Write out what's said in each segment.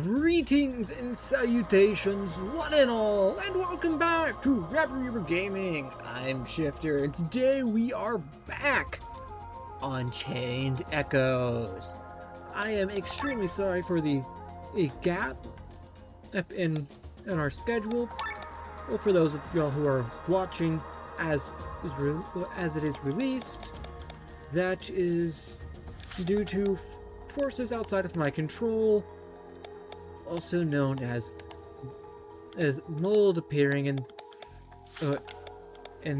Greetings and salutations, one and all, and welcome back to Rapid Reaper Gaming. I'm Shifter, and today we are back on Chained Echoes. I am extremely sorry for the gap in our schedule. Well, for those of y'all who are watching as it is released, that is due to forces outside of my control, also known as mold appearing in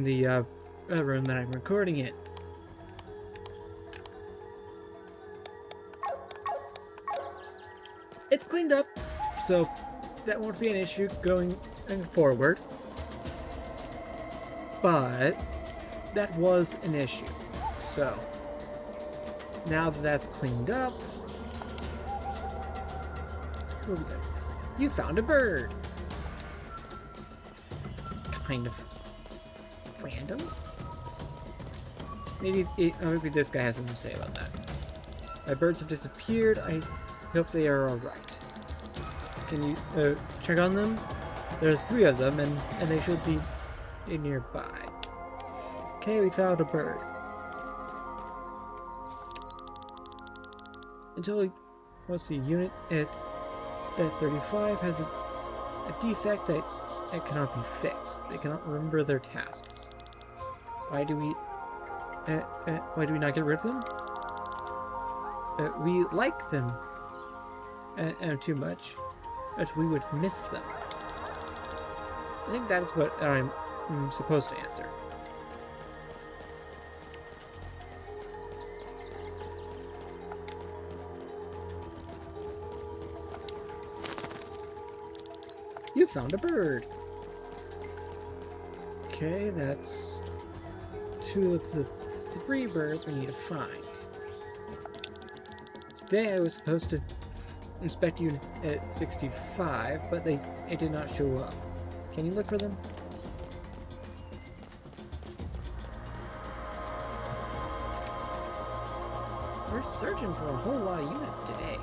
the room that I'm recording in. It's cleaned up, so that won't be an issue going forward. But that was an issue. So now that that's cleaned up, you found a bird. Kind of random. Maybe this guy has something to say about that. My birds have disappeared. I hope they are alright. Can you check on them? There are 3 of them, and they should be nearby. Okay, we found a bird. Let's see, unit at 35 has a defect that cannot be fixed. They cannot remember their tasks. Why do we not get rid of them? We like them too much, but we would miss them. I think that is what I'm supposed to answer. You found a bird. Okay, that's 2 of the 3 birds we need to find. Today I was supposed to inspect you at 65, but they did not show up. Can you look for them? We're searching for a whole lot of units today.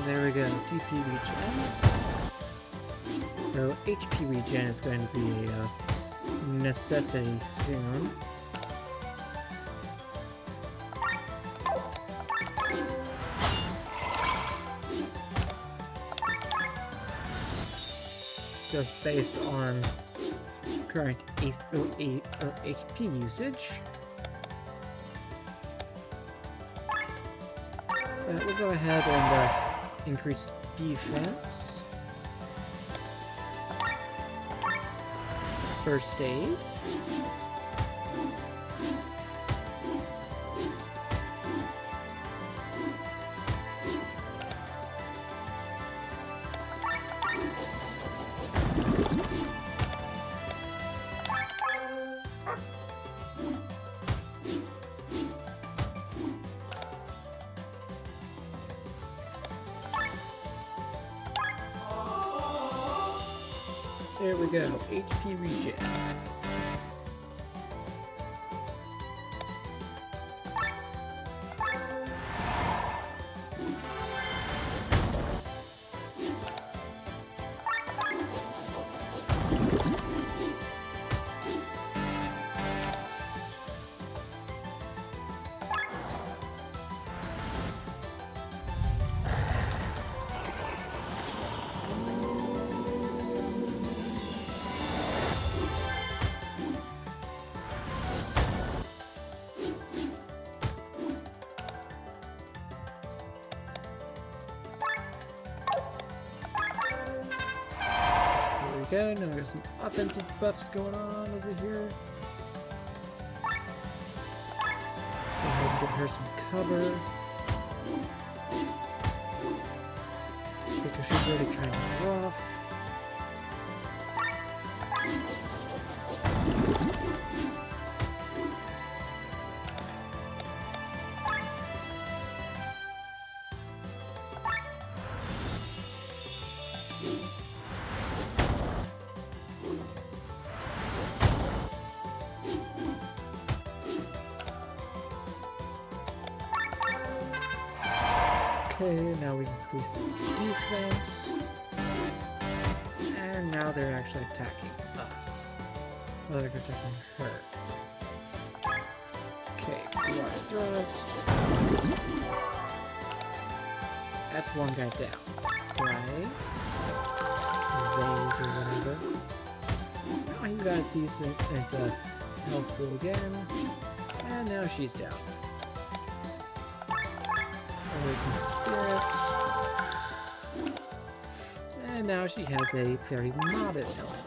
There we go, DP regen. So HP regen is going to be a necessity soon. Just based on current HP usage. We'll go ahead and increase defense. First aid. There we go, HP regen. Okay, now there's some offensive buffs going on over here. Go ahead and get her some cover. Because she's already kind of rough. Okay, now we increase the defense. And now they're actually attacking us. Oh, they're attacking her. Okay, blood thrust. That's one guy down. Rise. Raise or whatever. Now he's got a decent health pool again. And now she's down. Awakened Spirit. And now she has a very modest health.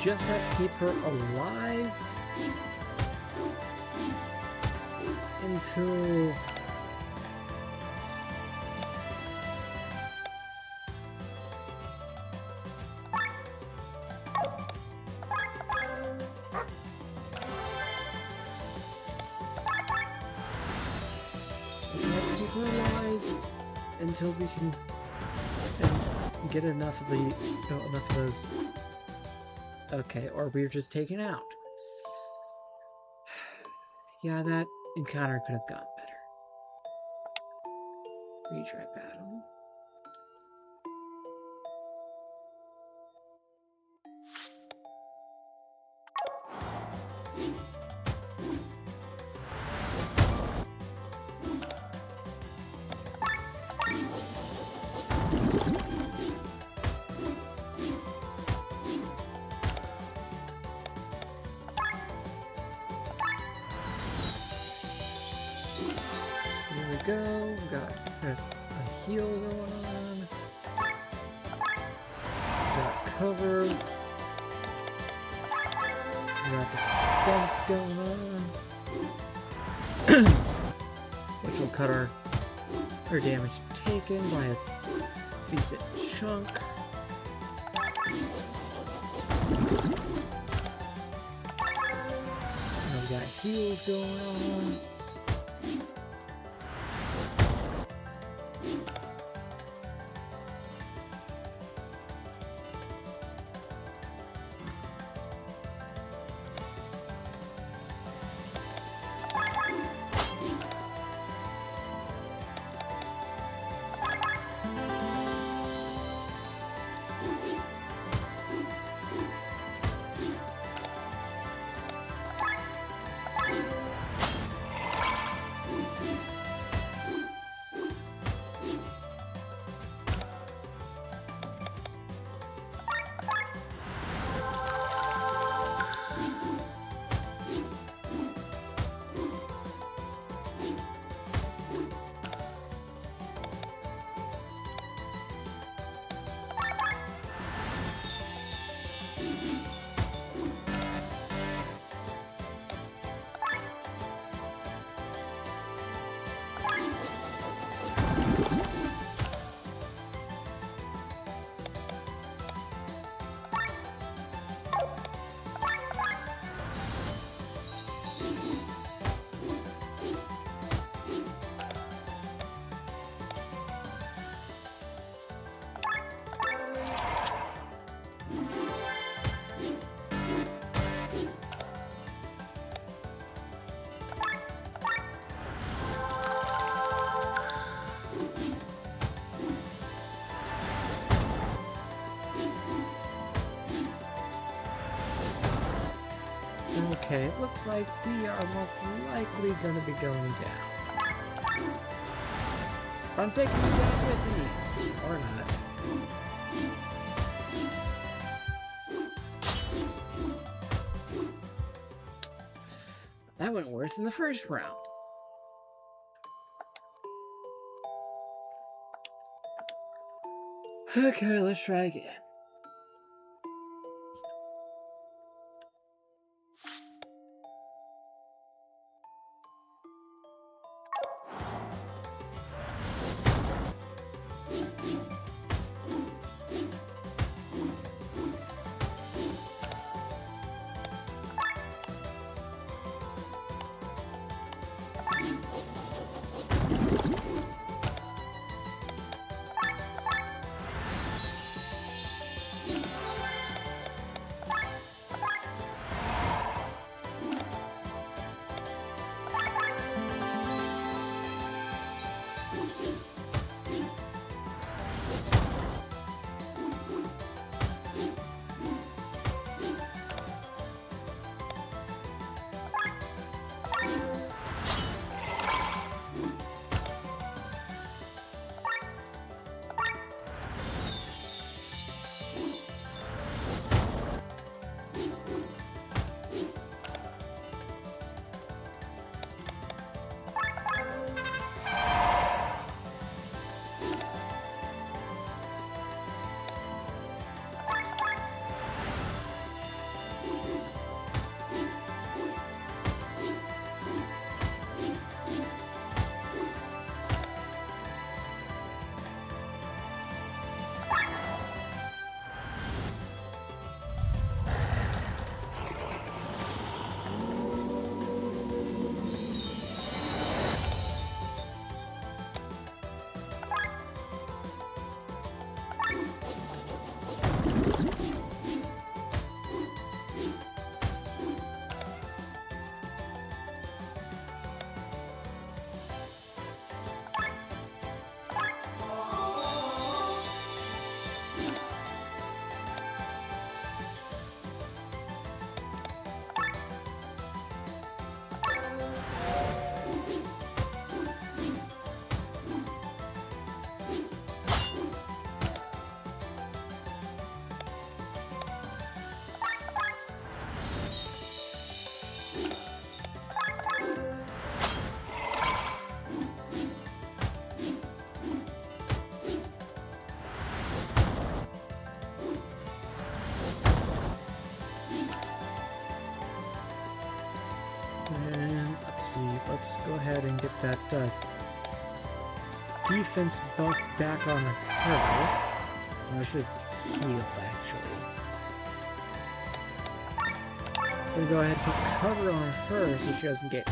Just have to keep her alive until we can get enough of enough of those. Okay, or we're just taken out. Yeah, that encounter could have gone better. Retry battle. Go, got a heal going on, got cover, got defense going on, which will cut our damage taken by a decent chunk. Now we got heals going on. Okay, it looks like we are most likely gonna be going down. I'm taking you down with me. Or not. That went worse than the first round. Okay, let's try again. And let's see, let's go ahead and get that defense buff back on her. I should have healed, actually. I'm gonna go ahead and put cover on her so she doesn't get...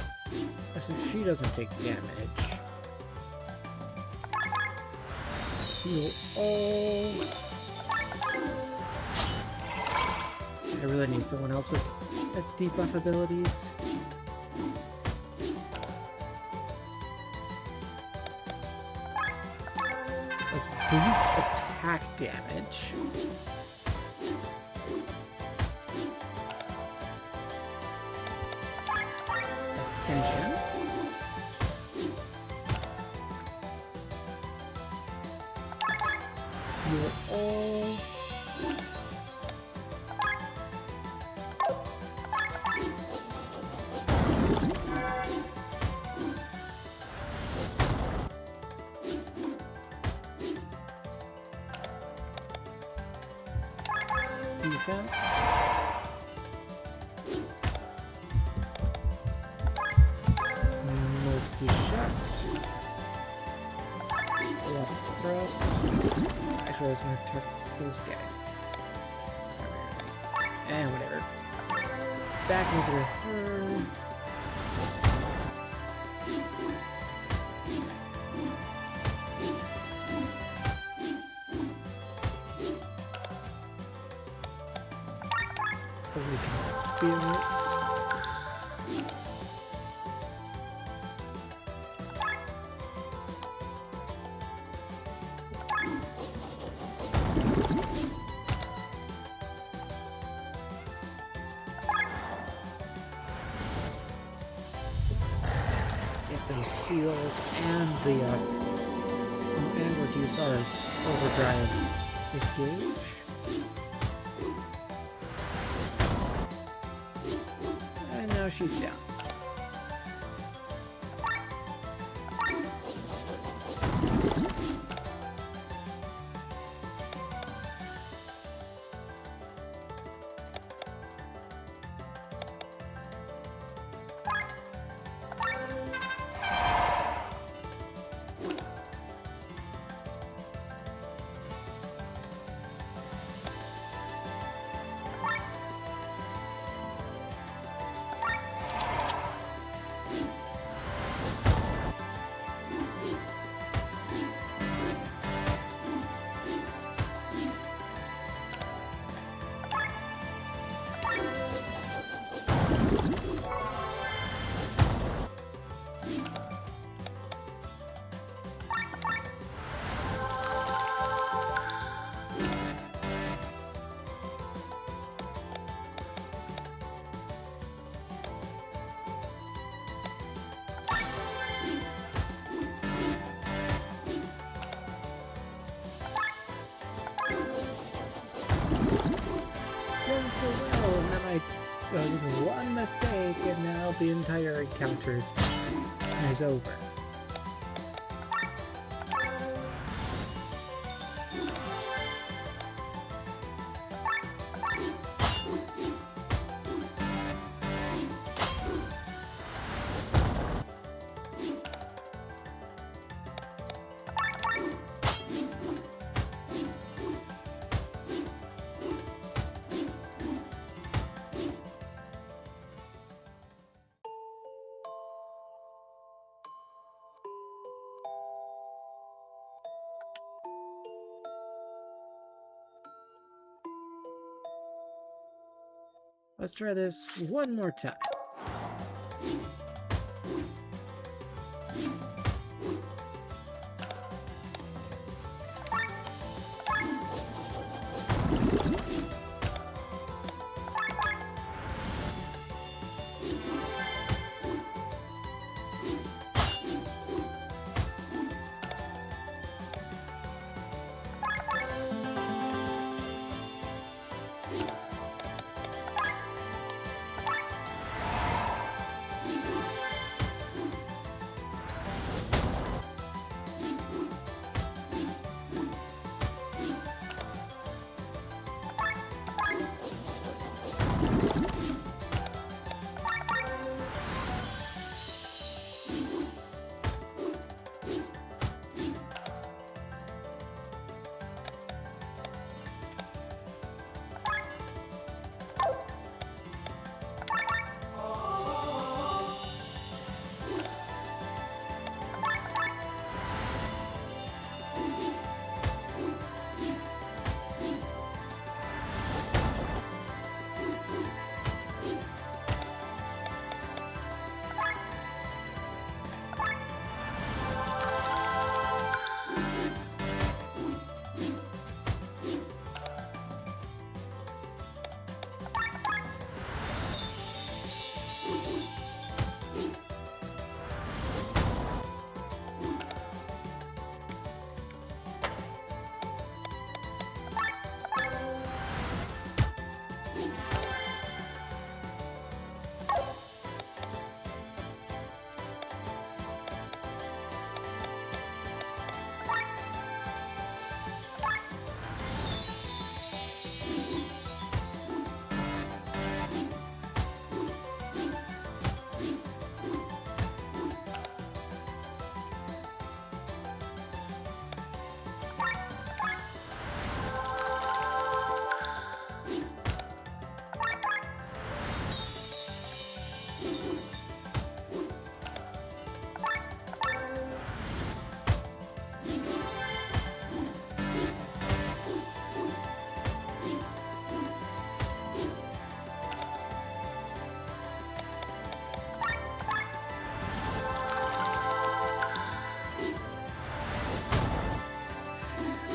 so she doesn't take damage. Heal all. I really need someone else with debuff abilities. Let's boost attack damage. Attention. You're all... defense. Multi-shot. Thrust. Actually, I was going to attack those guys. And whatever. Back over to her. Awaken Spirit. use heals and we'll use our overdrive engage. And now she's down. So well, and then I did one mistake, and now the entire encounter is over. Let's try this one more time.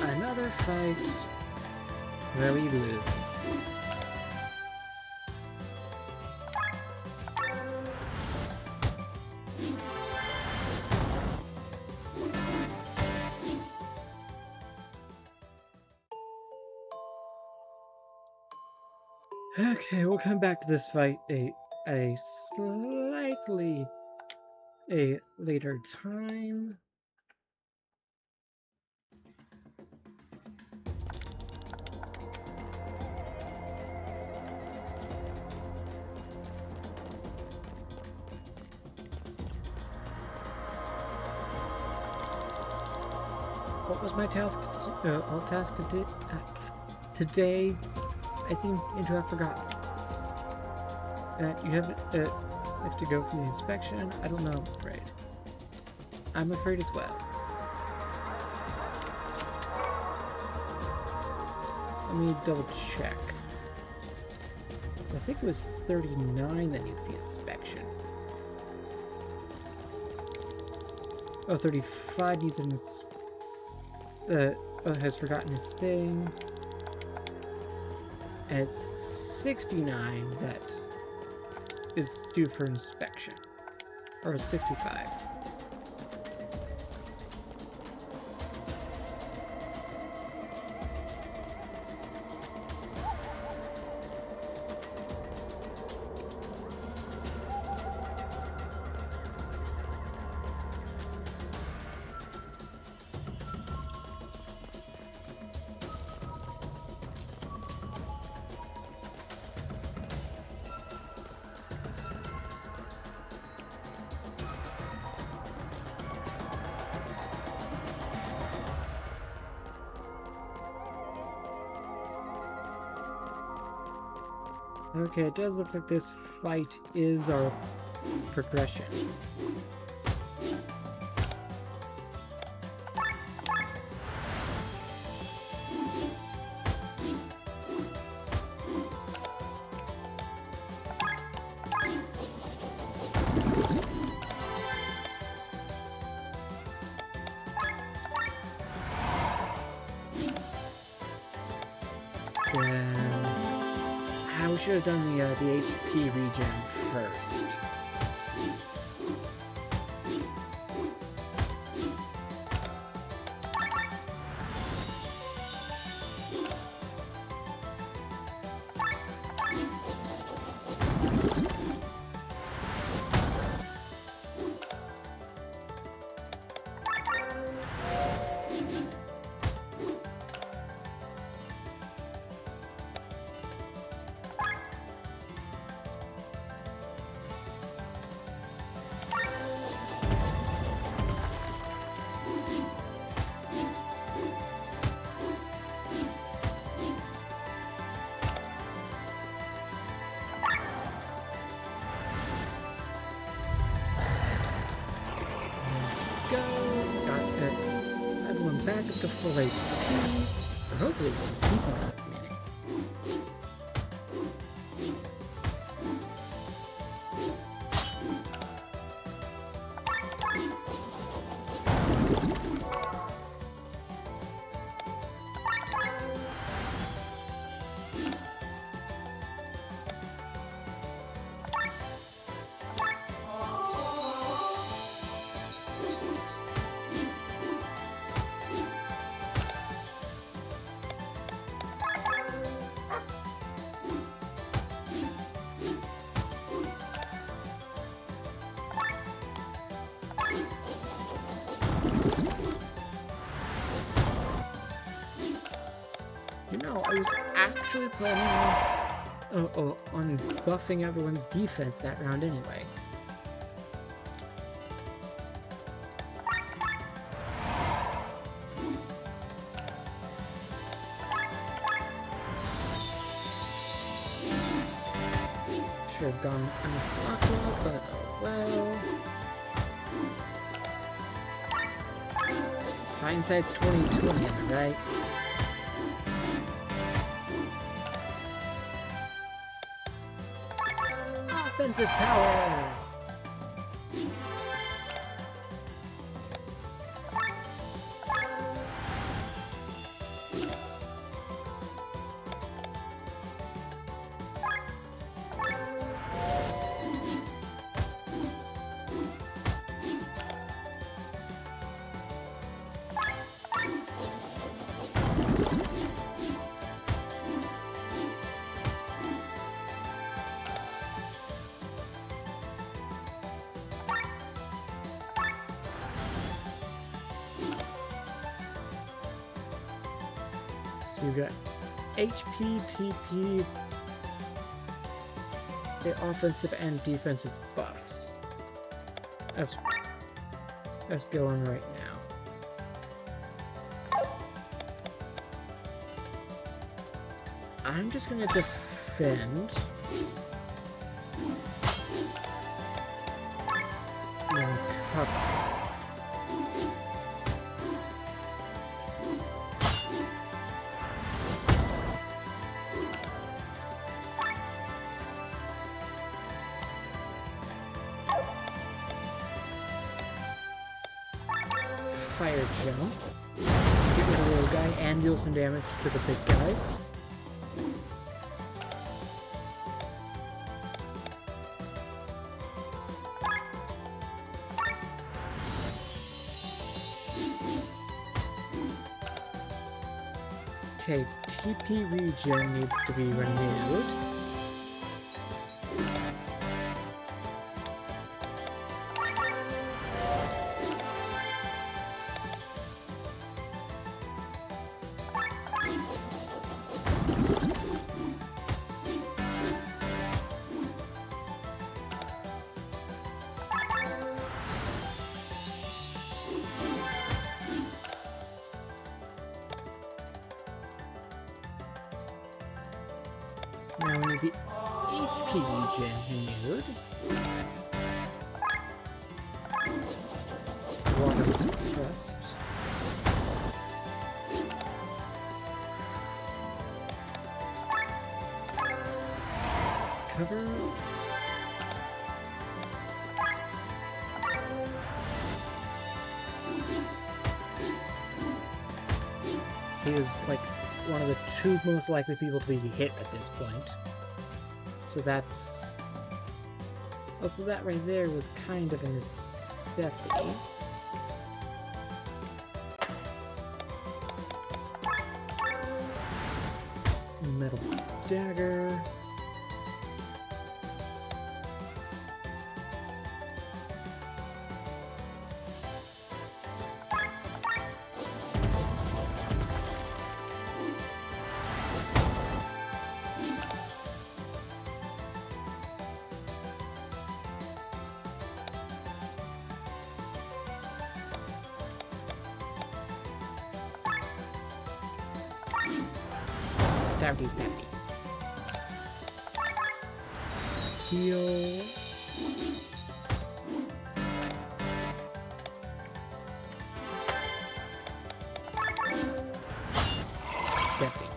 Another fight where we lose. Okay, we'll come back to this fight a slightly a later time. What was my task? Today? I seem to have forgotten. You have to go for the inspection. I don't know. I'm afraid. I'm afraid as well. Let me double check. I think it was 39 that needs the inspection. Oh, 35 needs an has forgotten his thing. And it's 69 that is due for inspection. Or 65. Okay, it does look like this fight is our progression. We should have done the HP regen first. Back up to full HP. Hopefully we'll keep on a minute. You know, I was actually planning on buffing everyone's defense that round anyway. Should have gone Aqua, but oh well. Hindsight's 20/20, am I right? Offensive power! So you got HP, TP, the offensive and defensive buffs. That's going right now. I'm just gonna defend. And cover. Fire jump. Get rid of the little guy and deal some damage to the big guys. Okay, TP regen needs to be renewed. Now we need the HP regen renewed. Water thrust. Cover. He is like one of the two most likely people to be hit at this point. So that's... Also, that right there was kind of a necessity. Metal dagger. Stabby, stabby. Heal. Steppy.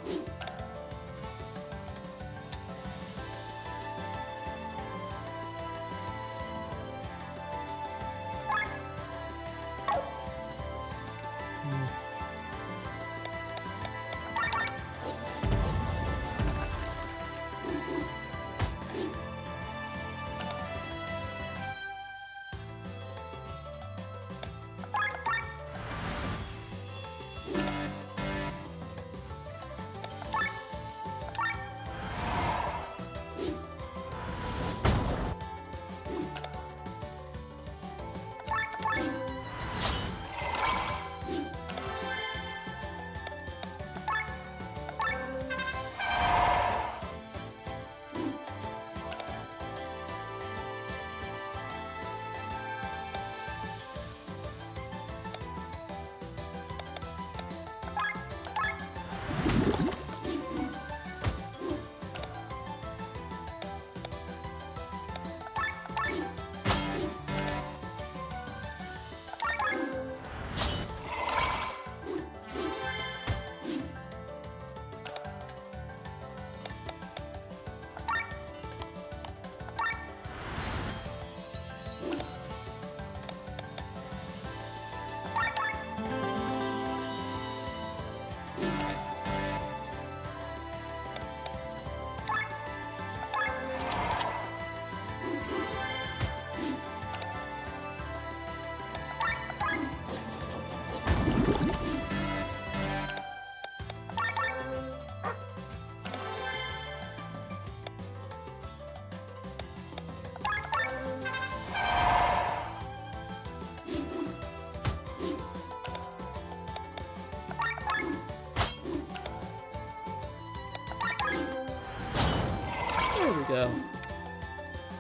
There we go.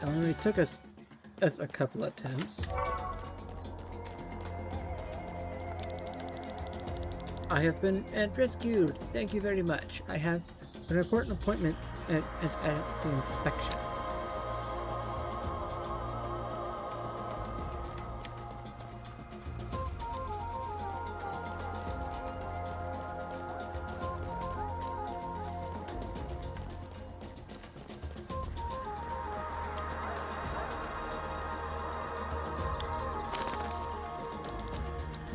It only took us a couple attempts. I have been rescued. Thank you very much. I have an important appointment at the inspection.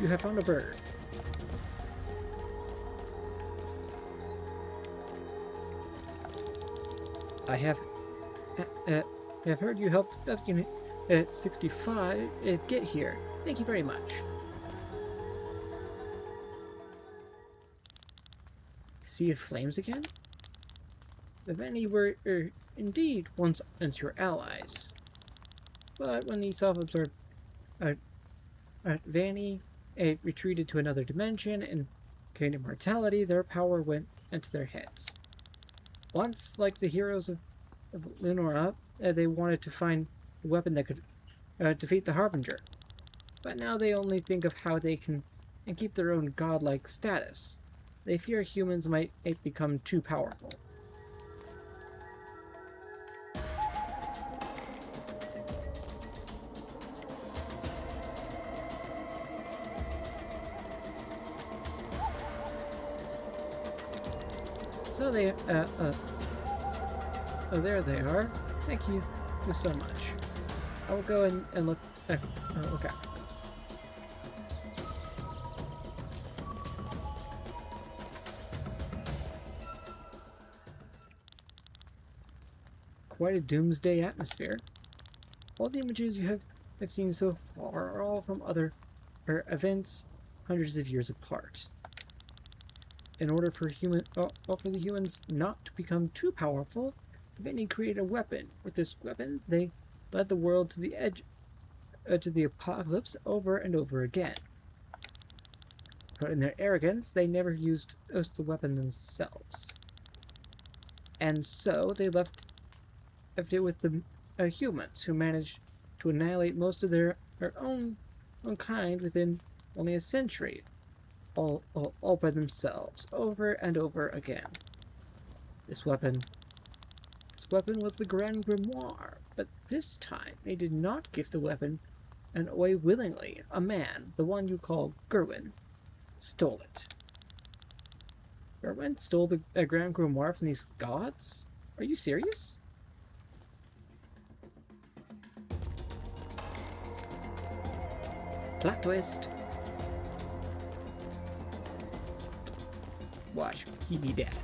You have found a bird. I have heard you helped Unit 65 get here. Thank you very much. Sea of Flames again? The Veni were indeed once your allies. But when the self-absorbed Vani retreated to another dimension and gained immortality, their power went into their heads. Once, like the heroes of Lunora, they wanted to find a weapon that could defeat the Harbinger. But now they only think of how they can keep their own godlike status. They fear humans might become too powerful. So they, oh, there they are. Thank you so much. I will go and look at, okay. Quite a doomsday atmosphere. All the images you have seen so far are all from other events hundreds of years apart. In order for the humans not to become too powerful, the Veni created a weapon. With this weapon, they led the world to the edge to the apocalypse over and over again. But in their arrogance, they never used the weapon themselves. And so they left it with the humans, who managed to annihilate most of their own kind within only a century. All by themselves, over and over again. This weapon was the Grand Grimoire, but this time they did not give the weapon away willingly. A man, the one you call Gerwin, stole it. Gerwin stole the Grand Grimoire from these gods? Are you serious? Plot twist. Watch, he be dead.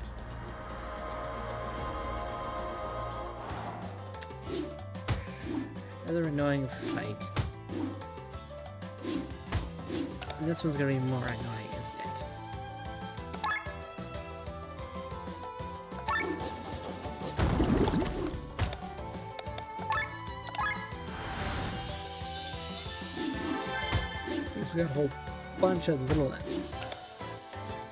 Another annoying fight. And this one's gonna be more annoying, isn't it? Because we got a whole bunch of little ones.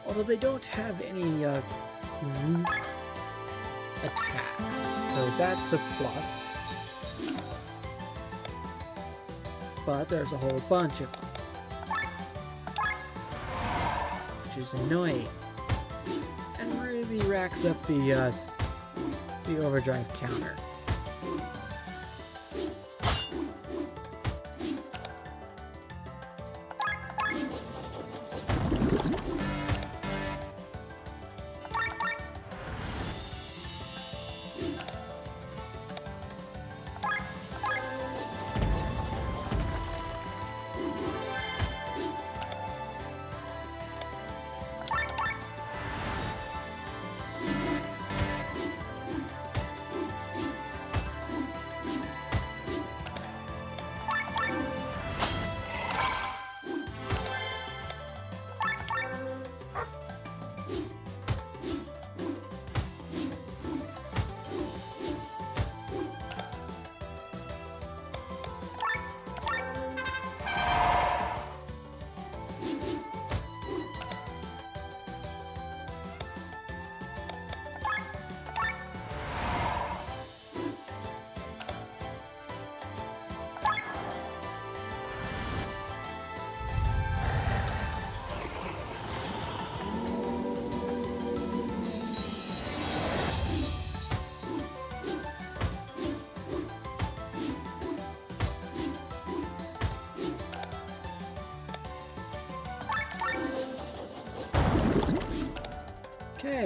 Although they don't have any root attacks, so that's a plus. But there's a whole bunch of them, which is annoying and really racks up the overdrive counter.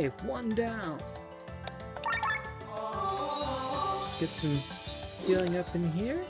Okay, one down. Get some healing up in here.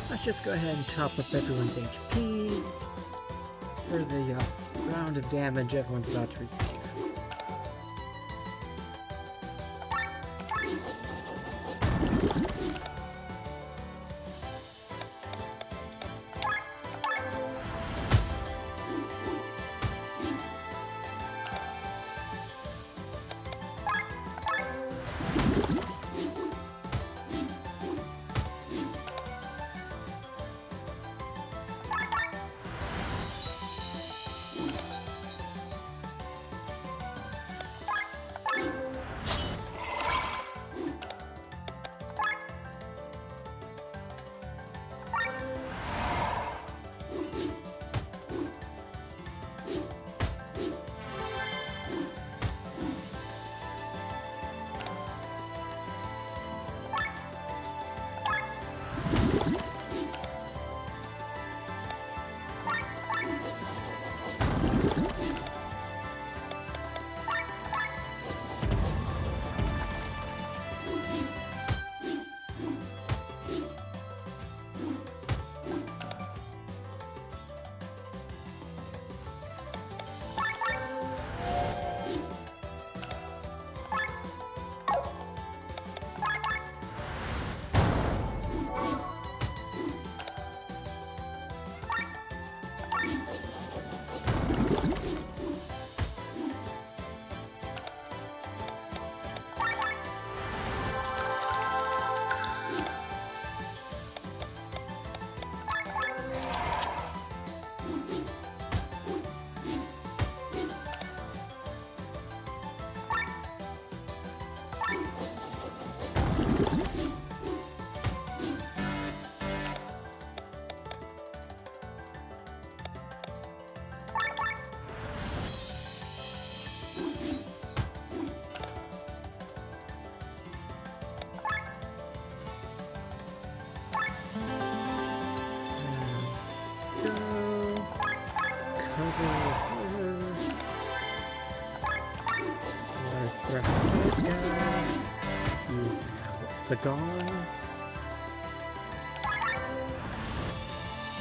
Let's just go ahead and top up everyone's HP for the round of damage everyone's about to receive. Gone.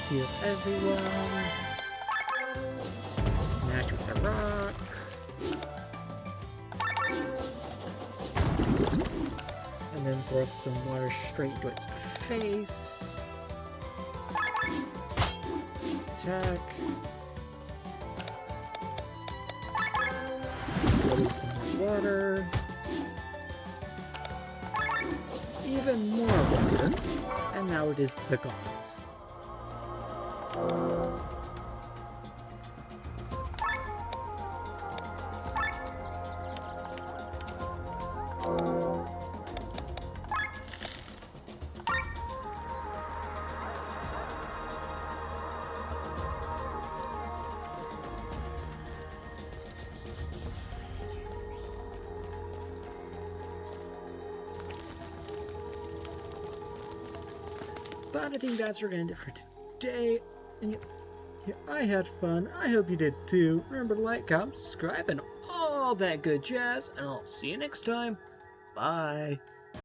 Heal everyone. Smash with the rock. And then throw some water straight to its face. Attack. Release some more water. even more water, and now it is the gods. But I think that's what we're going to do for today. And yeah, I had fun. I hope you did too. Remember to like, comment, subscribe, and all that good jazz. And I'll see you next time. Bye.